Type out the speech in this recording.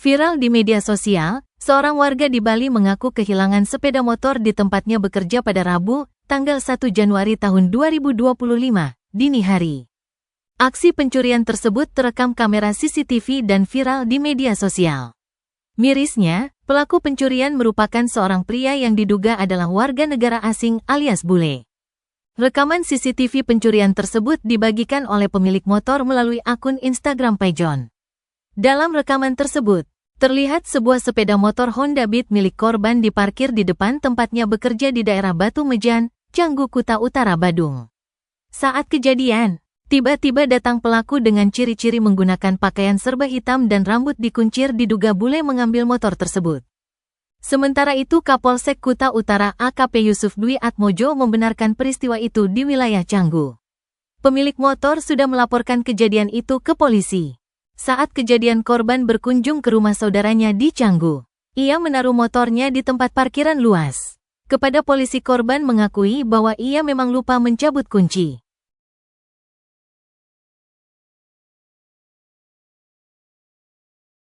Viral di media sosial, seorang warga di Bali mengaku kehilangan sepeda motor di tempatnya bekerja pada Rabu, tanggal 1 Januari tahun 2025, dini hari. Aksi pencurian tersebut terekam kamera CCTV dan viral di media sosial. Mirisnya, pelaku pencurian merupakan seorang pria yang diduga adalah warga negara asing alias bule. Rekaman CCTV pencurian tersebut dibagikan oleh pemilik motor melalui akun Instagram Paijon. Dalam rekaman tersebut, terlihat sebuah sepeda motor Honda Beat milik korban diparkir di depan tempatnya bekerja di daerah Batu Mejan, Canggu, Kuta Utara, Badung. Saat kejadian, tiba-tiba datang pelaku dengan ciri-ciri menggunakan pakaian serba hitam dan rambut dikuncir, diduga bule mengambil motor tersebut. Sementara itu Kapolsek Kuta Utara AKP Yusuf Dwi Atmojo membenarkan peristiwa itu di wilayah Canggu. Pemilik motor sudah melaporkan kejadian itu ke polisi. Saat kejadian korban berkunjung ke rumah saudaranya di Canggu. Ia menaruh motornya di tempat parkiran luas. Kepada polisi korban mengakui bahwa ia memang lupa mencabut kunci.